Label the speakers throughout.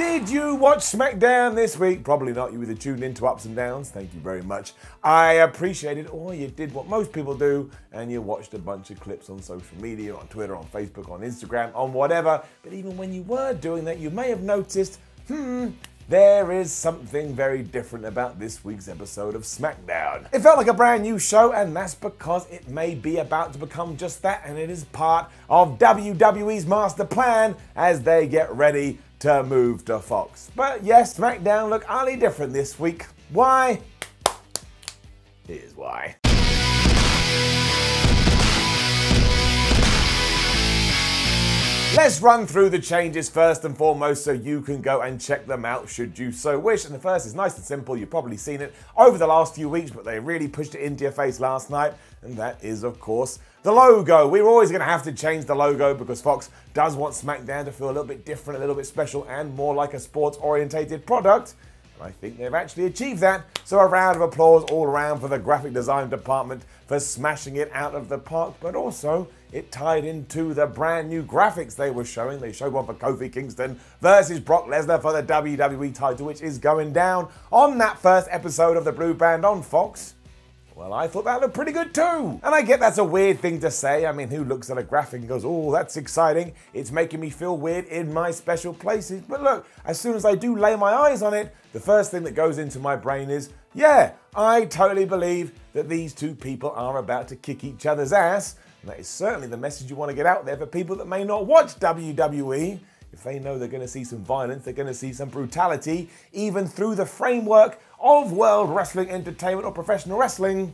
Speaker 1: Did you watch SmackDown this week? Probably not. You either tuned into ups and downs. Thank you very much. I appreciate it. Or you did what most people do and you watched a bunch of clips on social media, on Twitter, on Facebook, on Instagram, on whatever. But even when you were doing that, you may have noticed, there is something very different about this week's episode of SmackDown. It felt like a brand new show, and that's because it may be about to become just that, and it is part of WWE's master plan as they get ready to move to Fox. But yes, SmackDown looked utterly different this week. Why? Here's why. Let's run through the changes first and foremost so you can go and check them out should you so wish. And the first is nice and simple. You've probably seen it over the last few weeks, but they really pushed it into your face last night. And that is, of course, the logo. We were always going to have to change the logo because Fox does want SmackDown to feel a little bit different, a little bit special, and more like a sports-orientated product. I think they've actually achieved that, so a round of applause all around for the graphic design department for smashing it out of the park, but also it tied into the brand new graphics they were showing. They showed one for Kofi Kingston versus Brock Lesnar for the WWE title, which is going down on that first episode of the Blue Band on Fox. Well, I thought that looked pretty good too. And I get that's a weird thing to say. I mean, who looks at a graphic and goes, oh, that's exciting. It's making me feel weird in my special places. But look, as soon as I do lay my eyes on it, the first thing that goes into my brain is, yeah, I totally believe that these two people are about to kick each other's ass. And that is certainly the message you want to get out there for people that may not watch WWE. If they know they're going to see some violence, they're going to see some brutality, even through the framework of World Wrestling Entertainment or professional wrestling,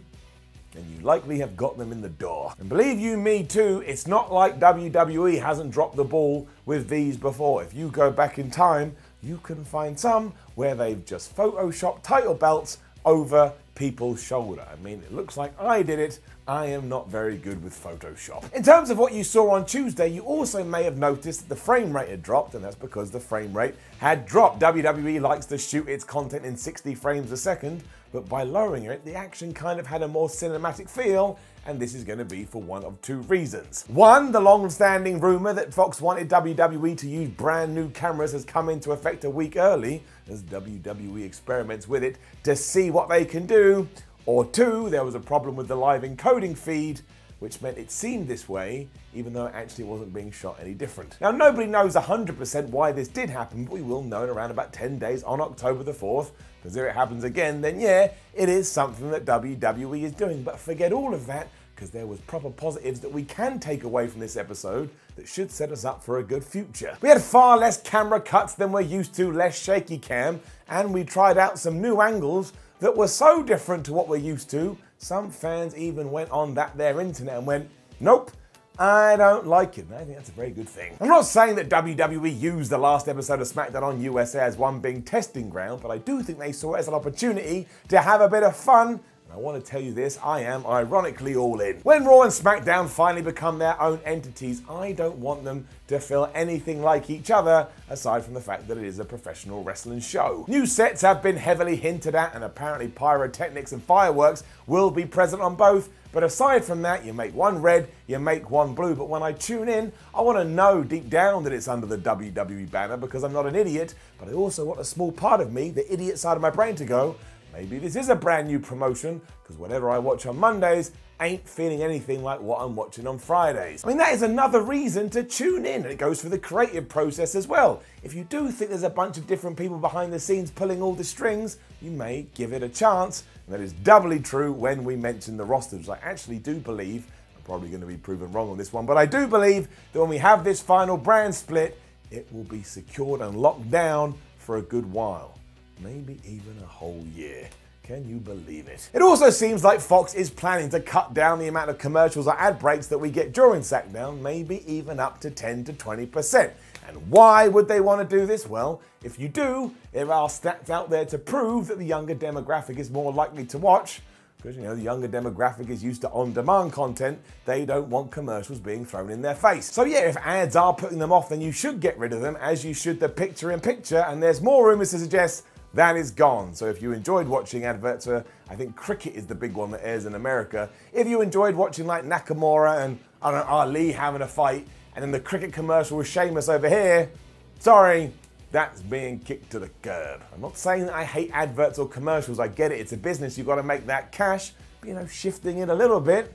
Speaker 1: then you likely have got them in the door. And believe you me too, it's not like WWE hasn't dropped the ball with these before. If you go back in time, you can find some where they've just photoshopped title belts over people's shoulder. I mean, it looks like I did it. I am not very good with Photoshop. In terms of what you saw on Tuesday, you also may have noticed that the frame rate had dropped, and that's because the frame rate had dropped. WWE likes to shoot its content in 60 frames a second, but by lowering it, the action kind of had a more cinematic feel, and this is going to be for one of two reasons. One, the long-standing rumor that Fox wanted WWE to use brand new cameras has come into effect a week early, as WWE experiments with it to see what they can do. Or two, there was a problem with the live encoding feed, which meant it seemed this way, even though it actually wasn't being shot any different. Now, nobody knows 100% why this did happen, but we will know in around about 10 days on October the 4th, because if it happens again, then yeah, it is something that WWE is doing. But forget all of that, because there was proper positives that we can take away from this episode that should set us up for a good future. We had far less camera cuts than we're used to, less shaky cam, and we tried out some new angles that were so different to what we're used to, some fans even went on their internet and went, nope, I don't like it. And I think that's a very good thing. I'm not saying that WWE used the last episode of SmackDown on USA as one big testing ground, but I do think they saw it as an opportunity to have a bit of fun. And I want to tell you this, I am ironically all in. When Raw and SmackDown finally become their own entities, I don't want them to feel anything like each other, aside from the fact that it is a professional wrestling show. New sets have been heavily hinted at, and apparently pyrotechnics and fireworks will be present on both. But aside from that, you make one red, you make one blue. But when I tune in, I want to know deep down that it's under the WWE banner, because I'm not an idiot, but I also want a small part of me, the idiot side of my brain, to go, maybe this is a brand new promotion, because whatever I watch on Mondays ain't feeling anything like what I'm watching on Fridays. I mean, that is another reason to tune in, and it goes through the creative process as well. If you do think there's a bunch of different people behind the scenes pulling all the strings, you may give it a chance. And that is doubly true when we mention the rosters. I actually do believe, I'm probably going to be proven wrong on this one, but I do believe that when we have this final brand split, it will be secured and locked down for a good while. Maybe even a whole year. Can you believe it? It also seems like Fox is planning to cut down the amount of commercials or ad breaks that we get during SmackDown, maybe even up to 10 to 20%. And why would they want to do this? Well, if you do, there are stats out there to prove that the younger demographic is more likely to watch, because, you know, the younger demographic is used to on-demand content. They don't want commercials being thrown in their face. So yeah, if ads are putting them off, then you should get rid of them, as you should the picture-in-picture, and there's more rumors to suggest that is gone. So if you enjoyed watching adverts for, I think cricket is the big one that airs in America, if you enjoyed watching like Nakamura and, I don't know, Ali having a fight, and then the cricket commercial with Sheamus over here, sorry, that's being kicked to the curb. I'm not saying that I hate adverts or commercials. I get it. It's a business. You've got to make that cash. But, you know, shifting it a little bit,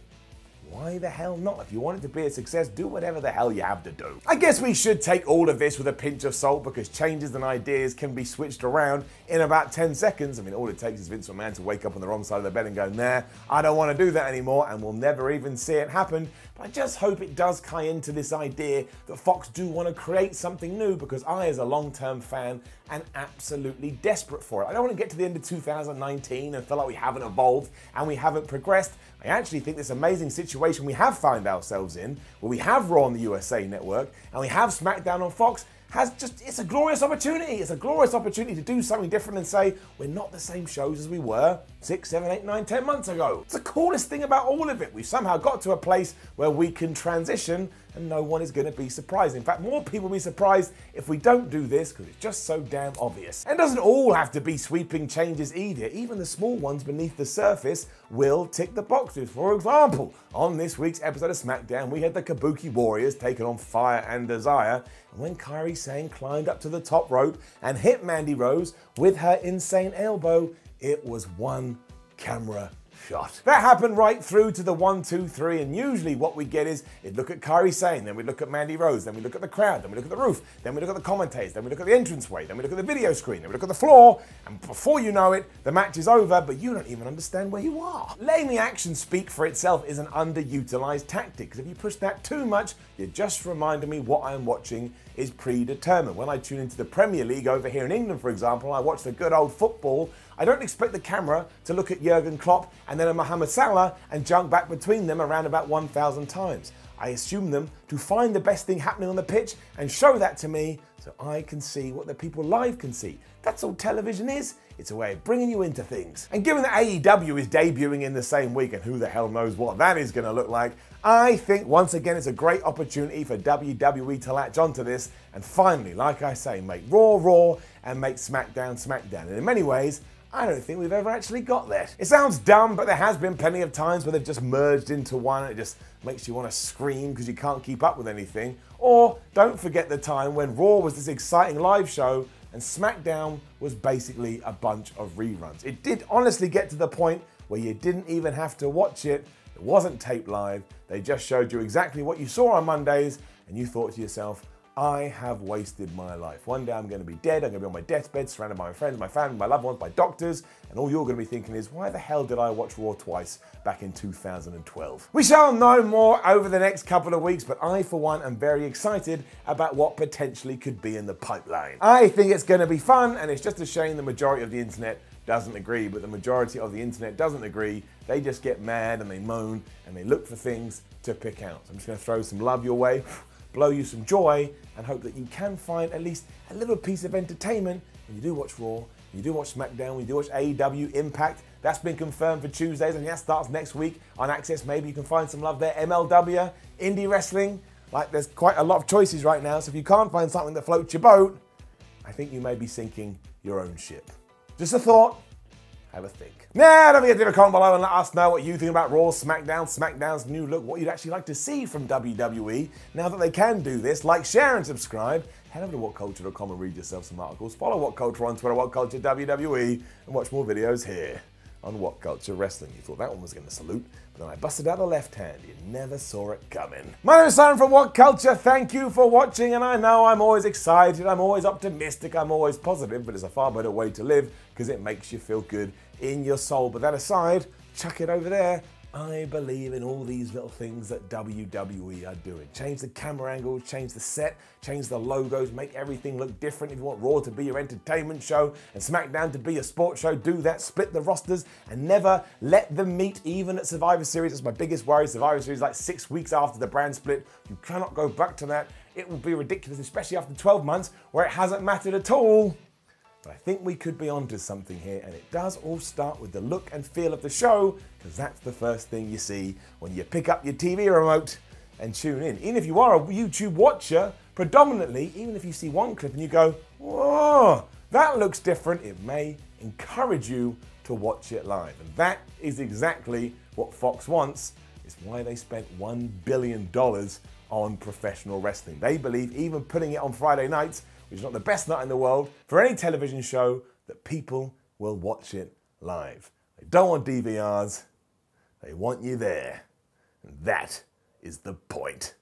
Speaker 1: why the hell not? If you want it to be a success, do whatever the hell you have to do. I guess we should take all of this with a pinch of salt because changes and ideas can be switched around in about 10 seconds. I mean, all it takes is Vince McMahon to wake up on the wrong side of the bed and go, nah, I don't want to do that anymore, and we'll never even see it happen. But I just hope it does tie into this idea that Fox do want to create something new, because I, as a long-term fan, am absolutely desperate for it. I don't want to get to the end of 2019 and feel like we haven't evolved and we haven't progressed. I actually think this amazing situation we have found ourselves in, where we have Raw on the USA Network and we have SmackDown on Fox, it's a glorious opportunity. It's a glorious opportunity to do something different and say, we're not the same shows as we were 6, 7, 8, 9, 10 months ago. It's the coolest thing about all of it. We've somehow got to a place where we can transition and no one is going to be surprised. In fact, more people will be surprised if we don't do this, because it's just so damn obvious. And it doesn't all have to be sweeping changes either. Even the small ones beneath the surface will tick the boxes. For example, on this week's episode of SmackDown, we had the Kabuki Warriors taking on Fire and Desire. And when Kairi Sane climbed up to the top rope and hit Mandy Rose with her insane elbow, it was one camera shot. That happened right through to the 1, 2, 3, and usually what we get is, we'd look at Kairi Sane, then we look at Mandy Rose, then we look at the crowd, then we look at the roof, then we look at the commentators, then we look at the entranceway, then we look at the video screen, then we look at the floor, and before you know it, the match is over, but you don't even understand where you are. Letting the action speak for itself is an underutilized tactic, because if you push that too much, you're just reminding me what I'm watching is predetermined. When I tune into the Premier League over here in England, for example, I watch the good old football, I don't expect the camera to look at Jurgen Klopp and then at Mohamed Salah and jump back between them around about 1,000 times. I assume them to find the best thing happening on the pitch and show that to me so I can see what the people live can see. That's all television is. It's a way of bringing you into things. And given that AEW is debuting in the same week, and who the hell knows what that is going to look like, I think once again it's a great opportunity for WWE to latch onto this and finally, like I say, make Raw Raw and make SmackDown SmackDown. And in many ways, I don't think we've ever actually got that. It sounds dumb, but there has been plenty of times where they've just merged into one and it just makes you want to scream because you can't keep up with anything. Or don't forget the time when Raw was this exciting live show and SmackDown was basically a bunch of reruns. It did honestly get to the point where you didn't even have to watch it. It wasn't taped live. They just showed you exactly what you saw on Mondays and you thought to yourself, I have wasted my life. One day I'm going to be dead, I'm going to be on my deathbed, surrounded by my friends, my family, my loved ones, my doctors, and all you're going to be thinking is, why the hell did I watch Raw twice back in 2012? We shall know more over the next couple of weeks, but I, for one, am very excited about what potentially could be in the pipeline. I think it's going to be fun, and it's just a shame the majority of the internet doesn't agree, but the majority of the internet doesn't agree. They just get mad and they moan and they look for things to pick out. So I'm just going to throw some love your way, blow you some joy, and hope that you can find at least a little piece of entertainment when you do watch Raw, when you do watch SmackDown, when you do watch AEW Impact. That's been confirmed for Tuesdays, and that starts next week on Access. Maybe you can find some love there. MLW, indie wrestling. Like, there's quite a lot of choices right now, so if you can't find something that floats your boat, I think you may be sinking your own ship. Just a thought. Have a think. Now, don't forget to leave a comment below and let us know what you think about Raw, SmackDown, SmackDown's new look, what you'd actually like to see from WWE now that they can do this. Like, share, and subscribe. Head over to WhatCulture.com and read yourself some articles. Follow WhatCulture on Twitter, WhatCulture WWE, and watch more videos here on WhatCulture Wrestling. You thought that one was going to salute, but then I busted out the left hand. You never saw it coming. My name is Simon from WhatCulture. Thank you for watching, and I know I'm always excited, I'm always optimistic, I'm always positive, but it's a far better way to live because it makes you feel good in your soul. But that aside, chuck it over there. I believe in all these little things that WWE are doing. Change the camera angles, change the set, change the logos, make everything look different. If you want Raw to be your entertainment show and SmackDown to be a sports show, do that. Split the rosters and never let them meet, even at Survivor Series. That's my biggest worry. Survivor Series like 6 weeks after the brand split. You cannot go back to that. It will be ridiculous, especially after 12 months where it hasn't mattered at all. But I think we could be onto something here, and it does all start with the look and feel of the show, because that's the first thing you see when you pick up your TV remote and tune in. Even if you are a YouTube watcher, predominantly, even if you see one clip and you go, whoa, that looks different, it may encourage you to watch it live. And that is exactly what Fox wants. It's why they spent $1 billion on professional wrestling. They believe even putting it on Friday nights which is not the best night in the world for any television show, that people will watch it live. They don't want DVRs, they want you there. And that is the point.